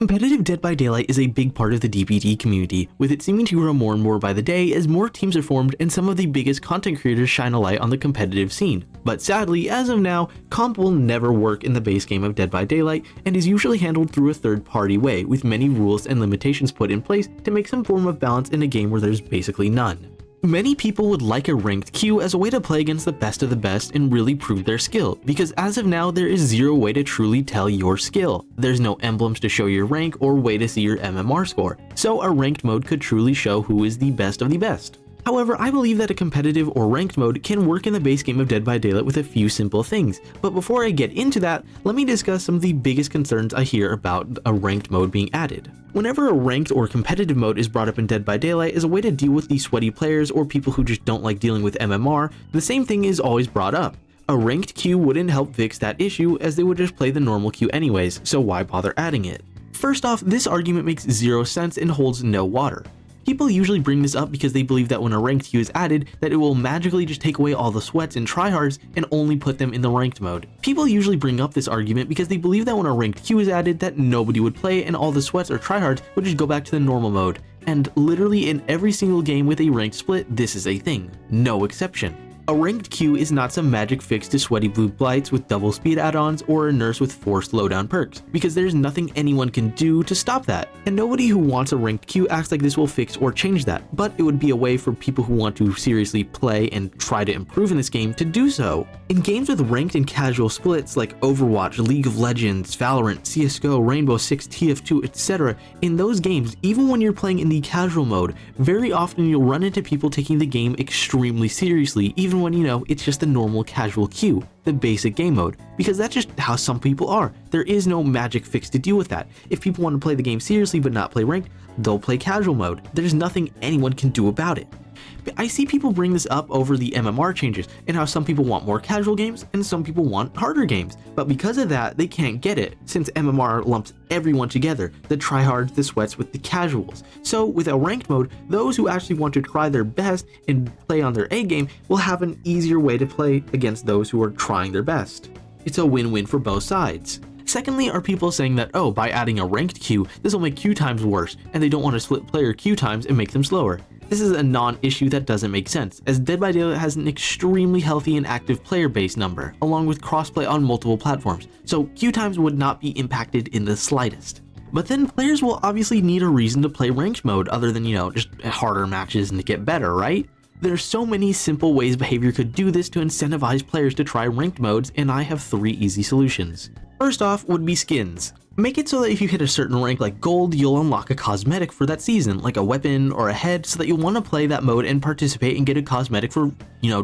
Competitive Dead by Daylight is a big part of the DBD community, with it seeming to grow more and more by the day as more teams are formed and some of the biggest content creators shine a light on the competitive scene. But sadly, as of now, comp will never work in the base game of Dead by Daylight and is usually handled through a third-party way, with many rules and limitations put in place to make some form of balance in a game where there's basically none. Many people would like a ranked queue as a way to play against the best of the best and really prove their skill, because as of now there is zero way to truly tell your skill. There's no emblems to show your rank or way to see your MMR score, so a ranked mode could truly show who is the best of the best. However, I believe that a competitive or ranked mode can work in the base game of Dead by Daylight with a few simple things, but before I get into that, let me discuss some of the biggest concerns I hear about a ranked mode being added. Whenever a ranked or competitive mode is brought up in Dead by Daylight as a way to deal with the sweaty players or people who just don't like dealing with MMR, the same thing is always brought up. A ranked queue wouldn't help fix that issue as they would just play the normal queue anyways, so why bother adding it? First off, this argument makes zero sense and holds no water. People usually bring this up because they believe that when a ranked queue is added, that it will magically just take away all the sweats and tryhards and only put them in the ranked mode. People usually bring up this argument because they believe that when a ranked queue is added that nobody would play and all the sweats or tryhards would just go back to the normal mode. And literally in every single game with a ranked split, this is a thing, no exception. A ranked queue is not some magic fix to sweaty blue blights with double speed add-ons or a nurse with 4 slowdown perks, because there's nothing anyone can do to stop that, and nobody who wants a ranked queue acts like this will fix or change that, but it would be a way for people who want to seriously play and try to improve in this game to do so. In games with ranked and casual splits like Overwatch, League of Legends, Valorant, CSGO, Rainbow Six, TF2, etc., in those games, even when you're playing in the casual mode, very often you'll run into people taking the game extremely seriously, even when it's just the normal casual queue, the basic game mode, because that's just how some people are. There is no magic fix to deal with that. If people want to play the game seriously but not play ranked, they'll play casual mode. There's nothing anyone can do about it. But I see people bring this up over the MMR changes and how some people want more casual games and some people want harder games, but because of that they can't get it since MMR lumps everyone together, the tryhards, the sweats with the casuals. So with a ranked mode, those who actually want to try their best and play on their A game will have an easier way to play against those who are trying their best. It's a win-win for both sides. Secondly, are people saying that, oh, by adding a ranked queue, this will make queue times worse, and they don't want to split player queue times and make them slower. This is a non-issue that doesn't make sense, as Dead by Daylight has an extremely healthy and active player base number, along with crossplay on multiple platforms, so queue times would not be impacted in the slightest. But then players will obviously need a reason to play ranked mode other than, just harder matches and to get better, right? There's so many simple ways behavior could do this to incentivize players to try ranked modes, and I have 3 easy solutions. First off would be skins. Make it so that if you hit a certain rank like gold, you'll unlock a cosmetic for that season, like a weapon or a head, so that you'll want to play that mode and participate and get a cosmetic for,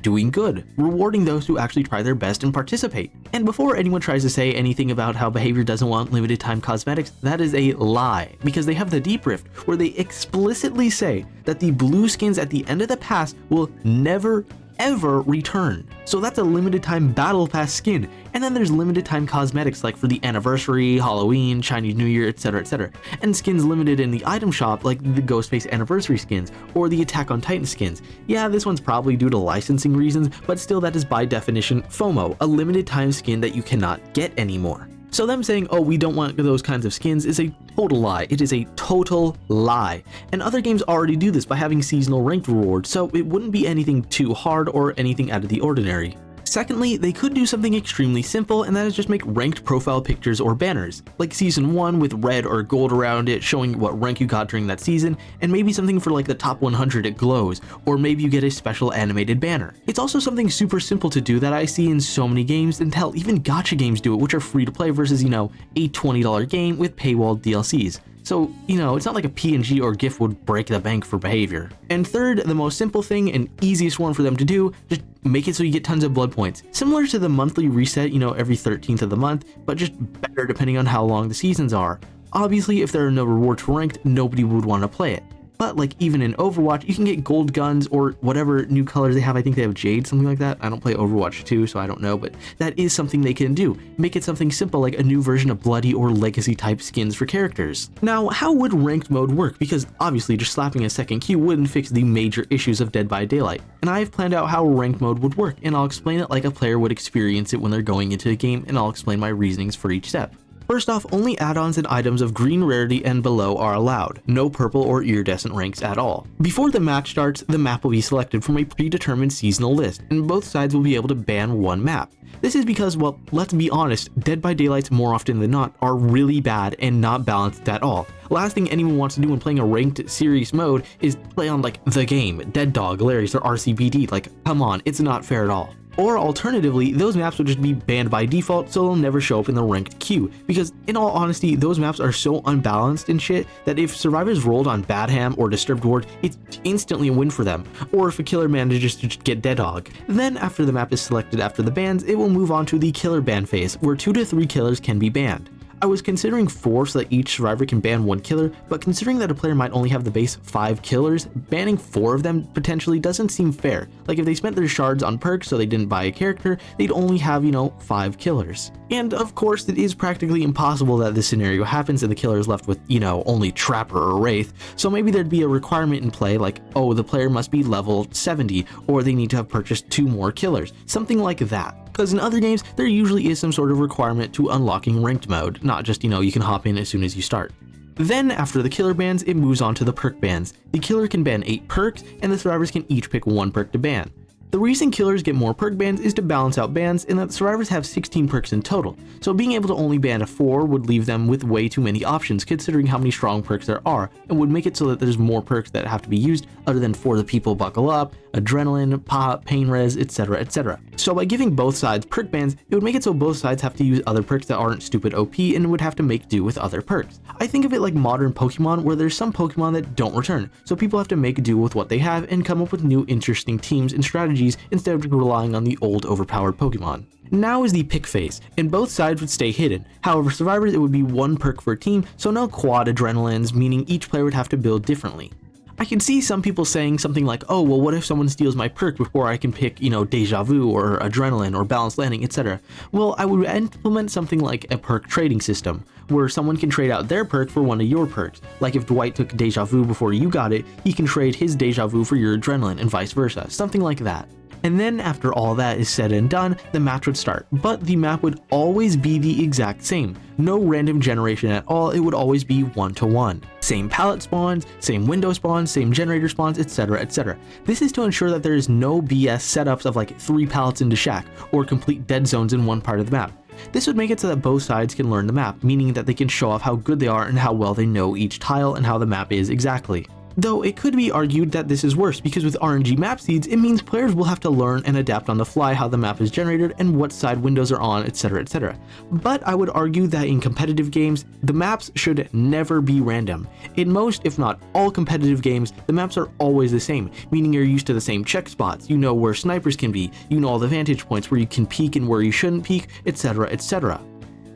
doing good, rewarding those who actually try their best and participate. And before anyone tries to say anything about how behavior doesn't want limited time cosmetics, that is a lie, because they have the Deep Rift, where they explicitly say that the blue skins at the end of the pass will never ever return. So that's a limited time battle pass skin, and then there's limited time cosmetics like for the anniversary, Halloween, Chinese New Year, etc, etc, and skins limited in the item shop like the Ghostface anniversary skins or the Attack on Titan skins. Yeah, this one's probably due to licensing reasons, but still that is by definition FOMO, a limited time skin that you cannot get anymore. So them saying, oh, we don't want those kinds of skins is a total lie. It is a total lie. And other games already do this by having seasonal ranked rewards, so it wouldn't be anything too hard or anything out of the ordinary. Secondly, they could do something extremely simple, and that is just make ranked profile pictures or banners, like season 1 with red or gold around it showing what rank you got during that season, and maybe something for like the top 100 it glows, or maybe you get a special animated banner. It's also something super simple to do that I see in so many games, and hell, even gacha games do it, which are free to play versus, a $20 game with paywalled DLCs. So, it's not like a PNG or GIF would break the bank for behavior. And third, the most simple thing and easiest one for them to do, just make it so you get tons of blood points. Similar to the monthly reset, every 13th of the month, but just better depending on how long the seasons are. Obviously, if there are no rewards for ranked, nobody would want to play it. But like even in Overwatch, you can get gold guns or whatever new colors they have. I think they have Jade, something like that. I don't play Overwatch 2, so I don't know, but that is something they can do. Make it something simple like a new version of Bloody or Legacy type skins for characters. Now, how would ranked mode work? Because obviously just slapping a second queue wouldn't fix the major issues of Dead by Daylight. And I've planned out how ranked mode would work, and I'll explain it like a player would experience it when they're going into a game, and I'll explain my reasonings for each step. First off, only add-ons and items of green rarity and below are allowed, no purple or iridescent ranks at all. Before the match starts, the map will be selected from a predetermined seasonal list, and both sides will be able to ban one map. This is because, well, let's be honest, Dead by Daylights more often than not are really bad and not balanced at all. Last thing anyone wants to do when playing a ranked series mode is play on like The Game, Dead Dog, Larry's, or RCBD. Like, come on, it's not fair at all. Or alternatively, those maps would just be banned by default, so they'll never show up in the ranked queue, because in all honesty, those maps are so unbalanced and shit that if survivors rolled on Badham or Disturbed Ward, it's instantly a win for them, or if a killer manages to just get Dead Dog. Then after the map is selected after the bans, it will move on to the killer ban phase, where 2 to 3 killers can be banned. I was considering 4 so that each survivor can ban 1 killer, but considering that a player might only have the base 5 killers, banning 4 of them potentially doesn't seem fair. Like if they spent their shards on perks so they didn't buy a character, they'd only have, 5 killers. And of course, it is practically impossible that this scenario happens and the killer is left with, only Trapper or Wraith, so maybe there'd be a requirement in play like, oh, the player must be level 70, or they need to have purchased 2 more killers, something like that. Because in other games, there usually is some sort of requirement to unlocking ranked mode, not just, you can hop in as soon as you start. Then, after the killer bans, it moves on to the perk bans. The killer can ban 8 perks, and the survivors can each pick 1 perk to ban. The reason killers get more perk bans is to balance out bans in that survivors have 16 perks in total, so being able to only ban 4 would leave them with way too many options considering how many strong perks there are, and would make it so that there's more perks that have to be used other than For the People Buckle Up, Adrenaline, Pop, Pain Res, etc, etc. So by giving both sides perk bans, it would make it so both sides have to use other perks that aren't stupid OP and would have to make do with other perks. I think of it like modern Pokemon where there's some Pokemon that don't return, so people have to make do with what they have and come up with new interesting teams and strategies instead of just relying on the old overpowered Pokemon. Now is the pick phase, and both sides would stay hidden. However, survivors, it would be 1 perk per team, so no quad adrenalines, meaning each player would have to build differently. I can see some people saying something like, oh, well, what if someone steals my perk before I can pick, Deja Vu or Adrenaline or Balanced Landing, etc. Well, I would implement something like a perk trading system, where someone can trade out their perk for one of your perks. Like if Dwight took Deja Vu before you got it, he can trade his Deja Vu for your Adrenaline and vice versa, something like that. And then after all that is said and done, the match would start, but the map would always be the exact same. No random generation at all, it would always be 1-to-1. Same pallet spawns, same window spawns, same generator spawns, etc, etc. This is to ensure that there is no BS setups of like 3 pallets into shack, or complete dead zones in one part of the map. This would make it so that both sides can learn the map, meaning that they can show off how good they are and how well they know each tile and how the map is exactly. Though it could be argued that this is worse because with RNG map seeds, it means players will have to learn and adapt on the fly how the map is generated and what side windows are on, etc, etc. But I would argue that in competitive games, the maps should never be random. In most, if not all competitive games, the maps are always the same, meaning you're used to the same check spots, you know where snipers can be, you know all the vantage points where you can peek and where you shouldn't peek, etc, etc.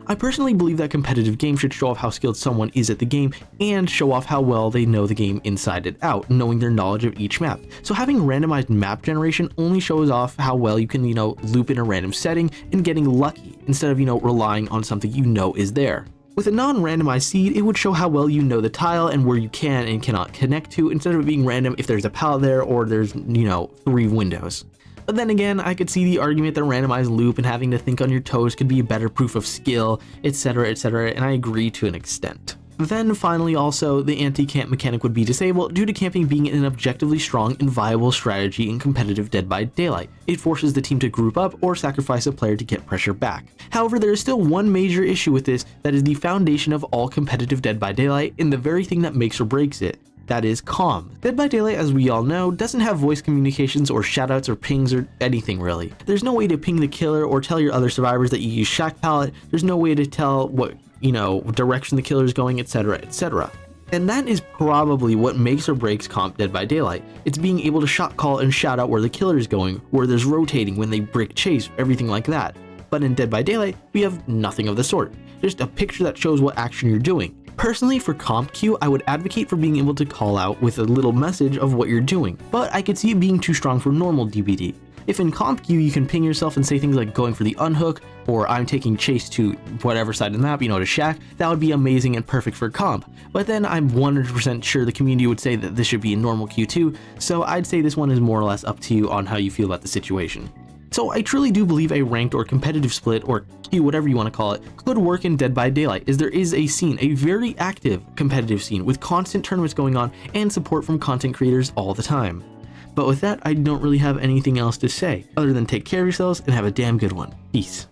I personally believe that competitive games should show off how skilled someone is at the game and show off how well they know the game inside and out, knowing their knowledge of each map. So having randomized map generation only shows off how well you can, loop in a random setting and getting lucky instead of, relying on something you know is there. With a non-randomized seed, it would show how well you know the tile and where you can and cannot connect to instead of it being random if there's a pallet there or there's, 3 windows. But then again, I could see the argument that randomized loop and having to think on your toes could be a better proof of skill, etc, etc, and I agree to an extent. Then finally also, the anti-camp mechanic would be disabled due to camping being an objectively strong and viable strategy in competitive Dead by Daylight. It forces the team to group up or sacrifice a player to get pressure back. However, there is still one major issue with this that is the foundation of all competitive Dead by Daylight and the very thing that makes or breaks it. That is comm. Dead by Daylight, as we all know, doesn't have voice communications or shoutouts or pings or anything really. There's no way to ping the killer or tell your other survivors that you use shack pallet. There's no way to tell what, direction the killer is going, etc, etc. And that is probably what makes or breaks comp Dead by Daylight. It's being able to shot call and shout out where the killer is going, where there's rotating, when they break chase, everything like that. But in Dead by Daylight, we have nothing of the sort. Just a picture that shows what action you're doing. Personally, for comp queue, I would advocate for being able to call out with a little message of what you're doing, but I could see it being too strong for normal DBD. If in comp queue you can ping yourself and say things like going for the unhook, or I'm taking chase to whatever side of the map, to shack, that would be amazing and perfect for comp. But then I'm 100% sure the community would say that this should be in normal queue too, so I'd say this one is more or less up to you on how you feel about the situation. So I truly do believe a ranked or competitive split, or queue, whatever you want to call it, could work in Dead by Daylight, as there is a scene, a very active competitive scene with constant tournaments going on and support from content creators all the time. But with that, I don't really have anything else to say, other than take care of yourselves and have a damn good one. Peace.